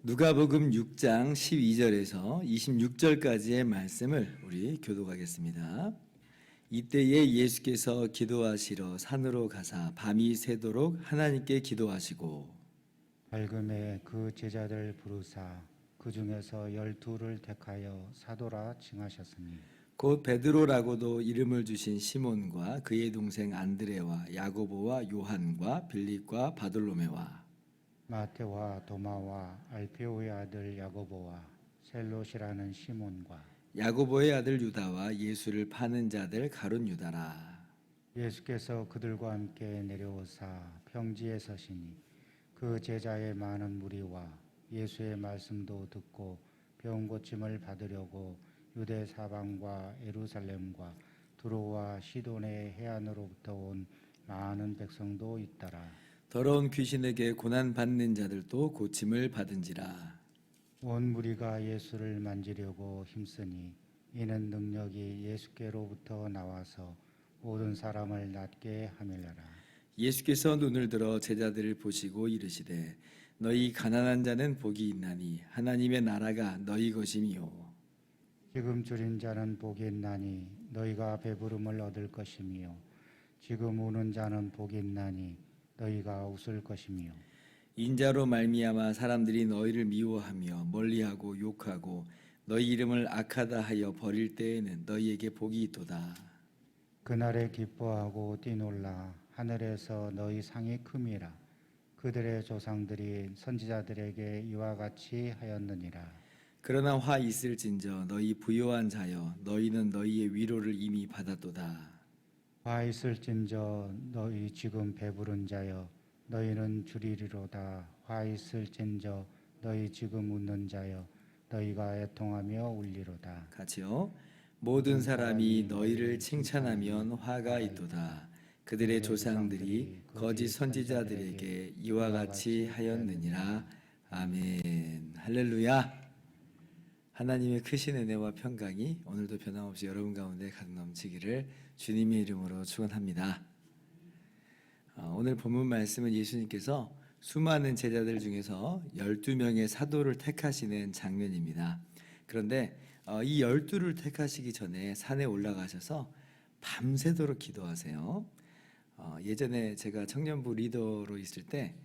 누가복음 6장 12절에서 26절까지의 말씀을 우리 교독하겠습니다. 이때에 예수께서 기도하시러 산으로 가사 밤이 새도록 하나님께 기도하시고 밝음에 그 제자들 부르사 그 중에서 12를 택하여 사도라 칭하셨으니 곧 베드로라고도 이름을 주신 시몬과 그의 동생 안드레와 야고보와 요한과 빌립과 바돌로메와 마테와 도마와 알페오의 아들 야고보와 셀롯이라는 시몬과 야고보의 아들 유다와 예수를 파는 자들 가룟 유다라. 예수께서 그들과 함께 내려오사 평지에 서시니 그 제자의 많은 무리와 예수의 말씀도 듣고 병 고침을 받으려고 유대 사방과 예루살렘과 두로와 시돈의 해안으로부터 온 많은 백성도 있더라. 더러운 귀신에게 고난 받는 자들도 고침을 받은지라. 온 무리가 예수를 만지려고 힘쓰니 이는 능력이 예수께로부터 나와서 모든 사람을 낫게 하밀러라. 예수께서 눈을 들어 제자들을 보시고 이르시되 너희 가난한 자는 복이 있나니 하나님의 나라가 너희 것이미요. 지금 줄인 자는 복이 있나니 너희가 배부름을 얻을 것이며 지금 우는 자는 복이 있나니 너희가 웃을 것이며 인자로 말미암아 사람들이 너희를 미워하며 멀리하고 욕하고 너희 이름을 악하다 하여 버릴 때에는 너희에게 복이 있도다. 그날에 기뻐하고 뛰놀라 하늘에서 너희 상이 큼이라. 그들의 조상들이 선지자들에게 이와 같이 하였느니라. 그러나 화 있을진저 너희 부요한 자여 너희는 너희의 위로를 이미 받았도다. 화 있을진저 너희 지금 배부른 자여 너희는 줄이리로다. 화 있을진저 너희 지금 웃는 자여 너희가 애통하며 울리로다. 같이요. 모든 사람이 너희를 칭찬하면 화가 있도다. 그들의 조상들이 거짓 선지자들에게 이와 같이 하였느니라. 아멘. 할렐루야. 하나님의 크신 은혜와 평강이 오늘도 변함없이 여러분 가운데 가득 넘치기를 주님의 이름으로 축원합니다. 오늘 본문 말씀은 예수님께서 수많은 제자들 중에서 12명의 사도를 택하시는 장면입니다. 그런데 이 12를 택하시기 전에 산에 올라가셔서 밤새도록 기도하세요. 예전에 제가 청년부 리더로 있을 때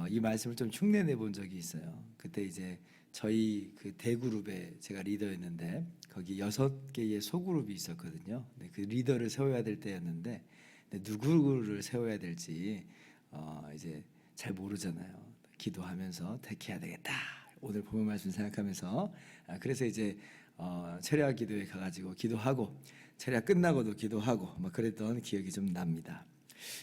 이 말씀을 좀 흉내내 본 적이 있어요. 그때 이제 저희 그 대그룹에 제가 리더였는데 거기 6개의 소그룹이 있었거든요. 그 리더를 세워야 될 때였는데 누구를 세워야 될지 이제 잘 모르잖아요. 기도하면서 택해야 되겠다. 오늘 본문 말씀 생각하면서 그래서 이제 철야 기도에 가가지고 기도하고 철야 끝나고도 기도하고 뭐 그랬던 기억이 좀 납니다.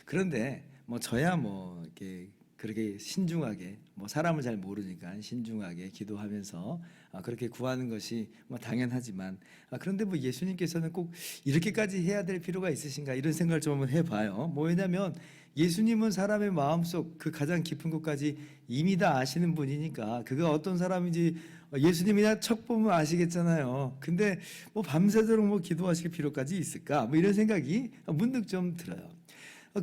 그런데 뭐 저야 뭐 이렇게 그렇게 신중하게 뭐 사람을 잘 모르니까 신중하게 기도하면서 그렇게 구하는 것이 뭐 당연하지만 그런데 뭐 예수님께서는 꼭 이렇게까지 해야 될 필요가 있으신가 이런 생각을 좀 한번 해봐요. 뭐 왜냐하면 예수님은 사람의 마음속 그 가장 깊은 곳까지 이미 다 아시는 분이니까 그가 어떤 사람인지 예수님이나 척 보면 아시겠잖아요. 근데 뭐 밤새도록 뭐 기도하실 필요까지 있을까? 뭐 이런 생각이 문득 좀 들어요.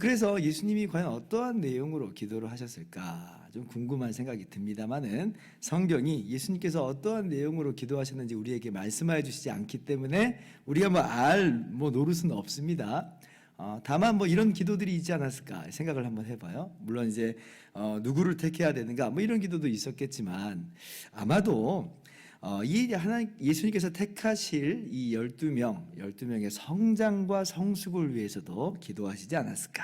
그래서 예수님이 과연 어떠한 내용으로 기도를 하셨을까 좀 궁금한 생각이 듭니다만은 성경이 예수님께서 어떠한 내용으로 기도하셨는지 우리에게 말씀해 주시지 않기 때문에 우리가 뭐 노릇은 없습니다. 다만 뭐 이런 기도들이 있지 않았을까 생각을 한번 해봐요. 물론 이제 누구를 택해야 되는가 뭐 이런 기도도 있었겠지만 아마도 예수님께서 택하실 이 12명의 성장과 성숙을 위해서도 기도하시지 않았을까.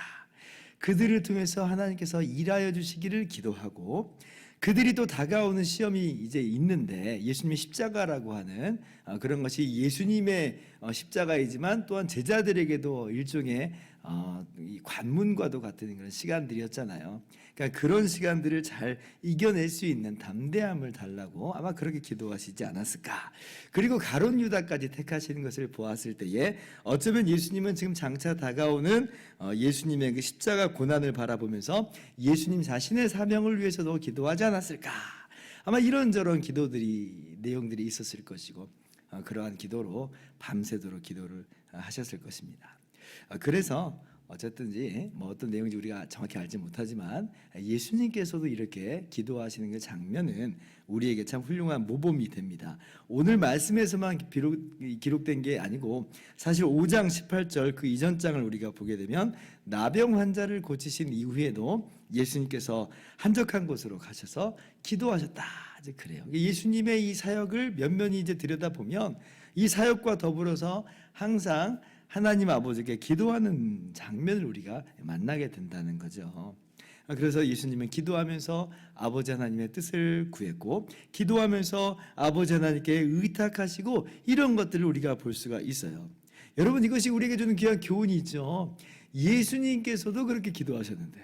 그들을 통해서 하나님께서 일하여 주시기를 기도하고 그들이 또 다가오는 시험이 이제 있는데 예수님의 십자가라고 하는 그런 것이 예수님의 십자가이지만 또한 제자들에게도 일종의 이 관문과도 같은 그런 시간들이었잖아요. 그러니까 그런 시간들을 잘 이겨낼 수 있는 담대함을 달라고 아마 그렇게 기도하시지 않았을까. 그리고 가룟 유다까지 택하시는 것을 보았을 때에 어쩌면 예수님은 지금 장차 다가오는 예수님의 그 십자가 고난을 바라보면서 예수님 자신의 사명을 위해서도 기도하지 않았을까. 아마 이런저런 내용들이 있었을 것이고 그러한 기도로 밤새도록 기도를 하셨을 것입니다. 그래서 어쨌든지 어떤 내용인지 우리가 정확히 알지 못하지만 예수님께서도 이렇게 기도하시는 그 장면은 우리에게 참 훌륭한 모범이 됩니다. 오늘 말씀에서만 기록된 게 아니고 사실 5장 18절 그 이전 장을 우리가 보게 되면 나병 환자를 고치신 이후에도 예수님께서 한적한 곳으로 가셔서 기도하셨다. 이제 그래요. 예수님의 이 사역을 면면히 이제 들여다보면 이 사역과 더불어서 항상 하나님 아버지께 기도하는 장면을 우리가 만나게 된다는 거죠. 그래서 예수님은 기도하면서 아버지 하나님의 뜻을 구했고 기도하면서 아버지 하나님께 의탁하시고 이런 것들을 우리가 볼 수가 있어요. 여러분 이것이 우리에게 주는 귀한 교훈이 있죠. 예수님께서도 그렇게 기도하셨는데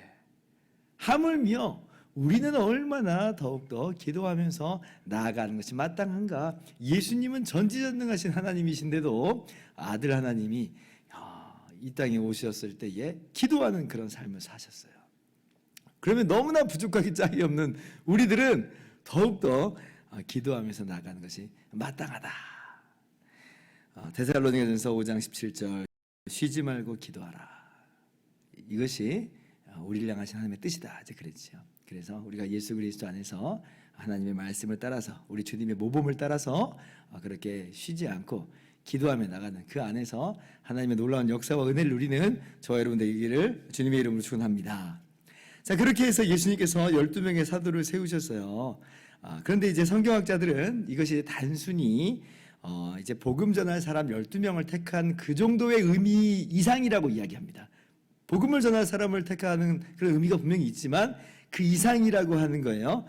하물며 우리는 얼마나 더욱더 기도하면서 나아가는 것이 마땅한가. 예수님은 전지전능하신 하나님이신데도 아들 하나님이 이 땅에 오셨을 때에 기도하는 그런 삶을 사셨어요. 그러면 너무나 부족하기 짝이 없는 우리들은 더욱더 기도하면서 나아가는 것이 마땅하다. 데살로니가전서 5장 17절 쉬지 말고 기도하라. 이것이 우리를 향하신 하나님의 뜻이다. 이제 그랬죠. 그래서 우리가 예수 그리스도 안에서 하나님의 말씀을 따라서 우리 주님의 모범을 따라서 그렇게 쉬지 않고 기도하며 나가는 그 안에서 하나님의 놀라운 역사와 은혜를 누리는 저와 여러분 되기를 주님의 이름으로 축원합니다. 자, 그렇게 해서 예수님께서 12명의 사도를 세우셨어요. 그런데 이제 성경학자들은 이것이 단순히 이제 복음 전할 사람 12명을 택한 그 정도의 의미 이상이라고 이야기합니다. 복음을 전할 사람을 택하는 그런 의미가 분명히 있지만 그 이상이라고 하는 거예요.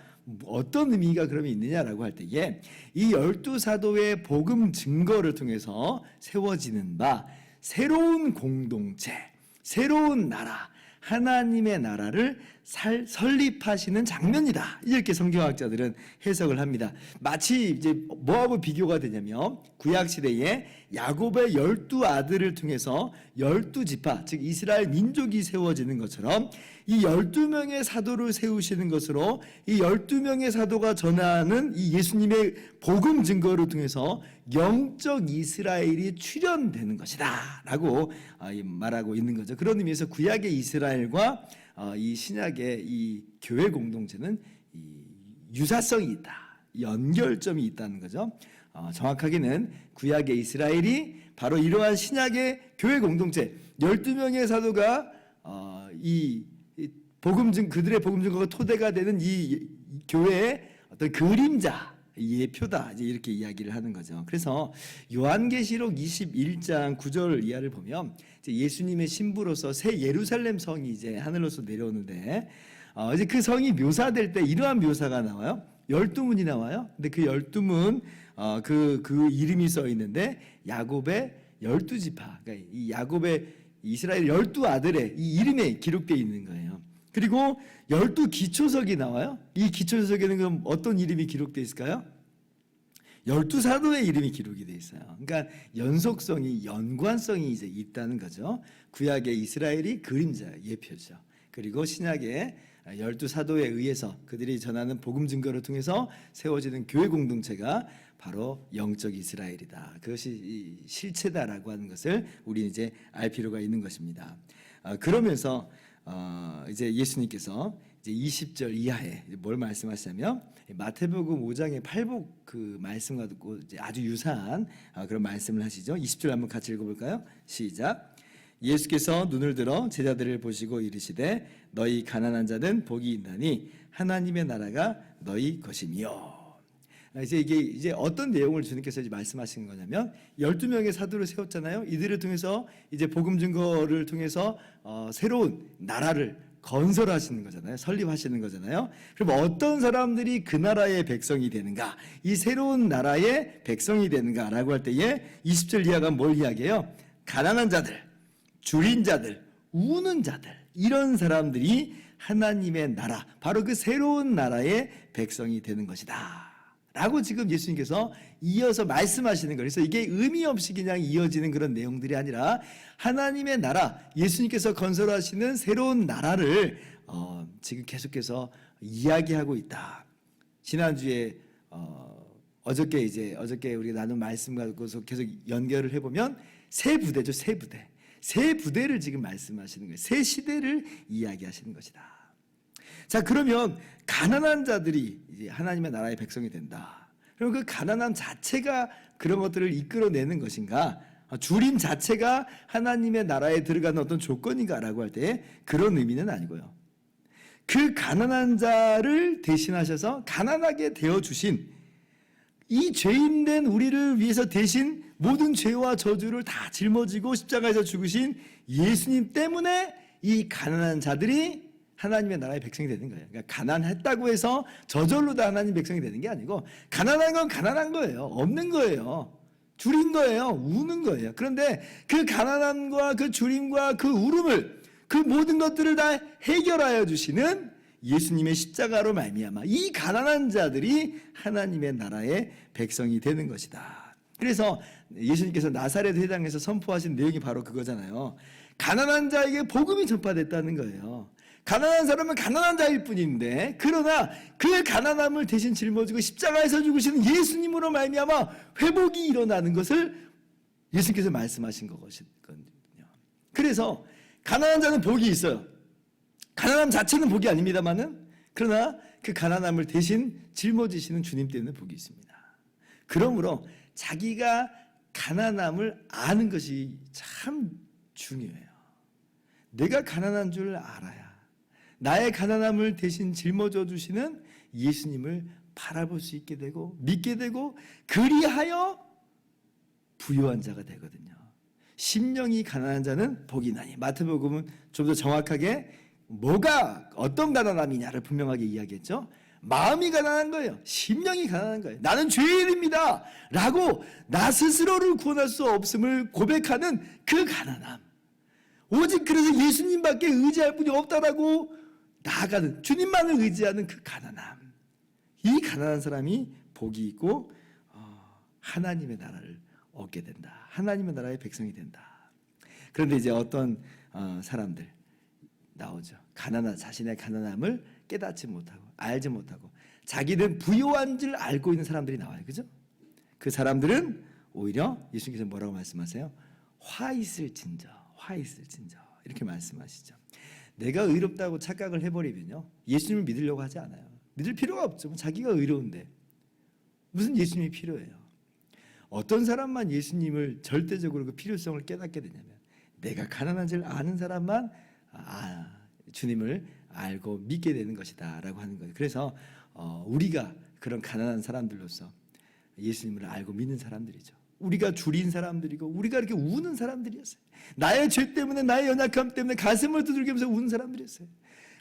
어떤 의미가 그러면 있느냐라고 할 때에 이 12사도의 복음 증거를 통해서 세워지는 바 새로운 공동체, 새로운 나라, 하나님의 나라를 설립하시는 장면이다. 이렇게 성경학자들은 해석을 합니다. 마치 이제 뭐하고 비교가 되냐면 구약 시대에 야곱의 12아들을 통해서 12지파, 즉 이스라엘 민족이 세워지는 것처럼 이 12명의 사도를 세우시는 것으로 이 12명의 사도가 전하는 이 예수님의 복음 증거를 통해서 영적 이스라엘이 출현되는 것이다 라고 말하고 있는 거죠. 그런 의미에서 구약의 이스라엘과 이 신약의 이 교회 공동체는 유사성이 있다, 연결점이 있다는 거죠. 정확하게는 구약의 이스라엘이 바로 이러한 신약의 교회 공동체 12명의 사도가 그들의 복음 증거가 토대가 되는 이 교회의 어떤 그림자, 예표다, 이제 이렇게 이야기를 하는 거죠. 그래서 요한계시록 21장 9절 이하를 보면 이제 예수님의 신부로서 새 예루살렘 성이 이제 하늘로서 내려오는데 이제 그 성이 묘사될 때 이러한 묘사가 나와요. 12문이 나와요. 근데 그 12문 그 이름이 써 있는데 야곱의 12지파, 그러니까 이 야곱의 이스라엘 12아들의 이 이름에 기록되어 있는 거예요. 그리고 12기초석이 나와요. 이 기초석에는 그럼 어떤 이름이 기록되어 있을까요? 12사도의 이름이 기록이 되어 있어요. 그러니까 연관성이 이제 있다는 거죠. 구약의 이스라엘이 그림자, 예표죠. 그리고 신약의 12사도에 의해서 그들이 전하는 복음 증거를 통해서 세워지는 교회 공동체가 바로 영적 이스라엘이다. 그것이 실체다라고 하는 것을 우리 이제 알 필요가 있는 것입니다. 그러면서 이제 예수님께서 이제 20절 이하에 뭘 말씀하시냐면 마태복음 5장의 팔복 그 말씀과 이제 아주 유사한 그런 말씀을 하시죠. 20절 한번 같이 읽어볼까요? 시작. 예수께서 눈을 들어 제자들을 보시고 이르시되 너희 가난한 자는 복이 있나니 하나님의 나라가 너희 것이니요. 이제 어떤 내용을 주님께서 이제 말씀하시는 거냐면 12명의 사도를 세웠잖아요. 이들을 통해서 이제 복음 증거를 통해서 새로운 나라를 건설하시는 거잖아요. 설립하시는 거잖아요. 그럼 어떤 사람들이 그 나라의 백성이 되는가? 이 새로운 나라의 백성이 되는가라고 할 때에 20절 이하가 뭘 이야기해요? 가난한 자들, 줄인 자들, 우는 자들, 이런 사람들이 하나님의 나라, 바로 그 새로운 나라의 백성이 되는 것이다 라고 지금 예수님께서 이어서 말씀하시는 거예요. 그래서 이게 의미 없이 그냥 이어지는 그런 내용들이 아니라 하나님의 나라, 예수님께서 건설하시는 새로운 나라를 지금 계속해서 이야기하고 있다. 지난주에 어저께 우리가 나눈 말씀 가지고서 계속 연결을 해보면 세 부대죠. 세 부대를 지금 말씀하시는 거예요. 새 시대를 이야기하시는 것이다. 자, 그러면 가난한 자들이 이제 하나님의 나라의 백성이 된다. 그럼 그 가난함 자체가 그런 것들을 이끌어내는 것인가? 주림 자체가 하나님의 나라에 들어가는 어떤 조건인가라고 할 때 그런 의미는 아니고요. 그 가난한 자를 대신하셔서 가난하게 되어주신 이 죄인된 우리를 위해서 대신 모든 죄와 저주를 다 짊어지고 십자가에서 죽으신 예수님 때문에 이 가난한 자들이 하나님의 나라의 백성이 되는 거예요. 그러니까 가난했다고 해서 저절로 다 하나님 백성이 되는 게 아니고 가난한 건 가난한 거예요. 없는 거예요. 줄인 거예요. 우는 거예요. 그런데 그 가난함과 그 줄임과 그 울음을 그 모든 것들을 다 해결하여 주시는 예수님의 십자가로 말미암아 이 가난한 자들이 하나님의 나라의 백성이 되는 것이다. 그래서 예수님께서 나사렛 회당에서 선포하신 내용이 바로 그거잖아요. 가난한 자에게 복음이 전파됐다는 거예요. 가난한 사람은 가난한 자일 뿐인데 그러나 그 가난함을 대신 짊어지고 십자가에서 죽으시는 예수님으로 말미암아 회복이 일어나는 것을 예수님께서 말씀하신 거거든요. 그래서 가난한 자는 복이 있어요. 가난함 자체는 복이 아닙니다만은 그러나 그 가난함을 대신 짊어지시는 주님 때문에 복이 있습니다. 그러므로 자기가 가난함을 아는 것이 참 중요해요. 내가 가난한 줄 알아야 나의 가난함을 대신 짊어져 주시는 예수님을 바라볼 수 있게 되고 믿게 되고 그리하여 부유한 자가 되거든요. 심령이 가난한 자는 복이 나니. 마태복음은 좀 더 정확하게 뭐가 어떤 가난함이냐를 분명하게 이야기했죠. 마음이 가난한 거예요. 심령이 가난한 거예요. 나는 죄인입니다 라고 나 스스로를 구원할 수 없음을 고백하는 그 가난함. 오직 그래서 예수님밖에 의지할 분이 없다라고 나아가는, 주님만을 의지하는 그 가난함. 이 가난한 사람이 복이 있고 하나님의 나라를 얻게 된다. 하나님의 나라의 백성이 된다. 그런데 이제 어떤 사람들 나오죠. 자신의 가난함을 깨닫지 못하고 알지 못하고 자기는 부유한 줄 알고 있는 사람들이 나와요. 그죠? 그 사람들은 오히려 예수님께서 뭐라고 말씀하세요? 화 있을진저 이렇게 말씀하시죠. 내가 의롭다고 착각을 해버리면요 예수님을 믿으려고 하지 않아요. 믿을 필요가 없죠. 자기가 의로운데 무슨 예수님이 필요해요. 어떤 사람만 예수님을 절대적으로 그 필요성을 깨닫게 되냐면 내가 가난한 줄 아는 사람만 주님을 알고 믿게 되는 것이다 라고 하는 거예요. 그래서 우리가 그런 가난한 사람들로서 예수님을 알고 믿는 사람들이죠. 우리가 줄인 사람들이고 우리가 이렇게 우는 사람들이었어요. 나의 죄 때문에 나의 연약함 때문에 가슴을 두들기면서 우는 사람들이었어요.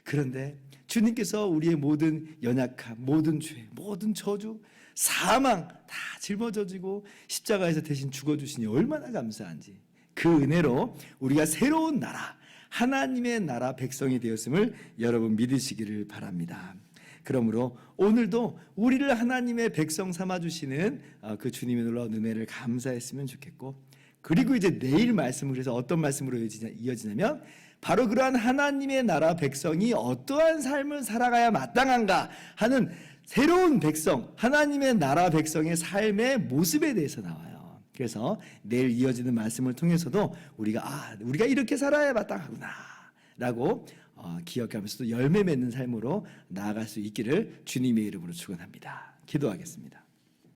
그런데 주님께서 우리의 모든 연약함, 모든 죄, 모든 저주, 사망 다 짊어져지고 십자가에서 대신 죽어주시니 얼마나 감사한지 그 은혜로 우리가 새로운 나라, 하나님의 나라 백성이 되었음을 여러분 믿으시기를 바랍니다. 그러므로 오늘도 우리를 하나님의 백성 삼아주시는 그 주님의 놀라운 은혜를 감사했으면 좋겠고, 그리고 이제 내일 말씀은 그래서 어떤 말씀으로 이어지냐면 바로 그러한 하나님의 나라 백성이 어떠한 삶을 살아가야 마땅한가 하는 새로운 백성, 하나님의 나라 백성의 삶의 모습에 대해서 나와요. 그래서 내일 이어지는 말씀을 통해서도 우리가 이렇게 살아야 마땅하구나 라고 기억하면서 또 열매 맺는 삶으로 나아갈 수 있기를 주님의 이름으로 축원합니다. 기도하겠습니다.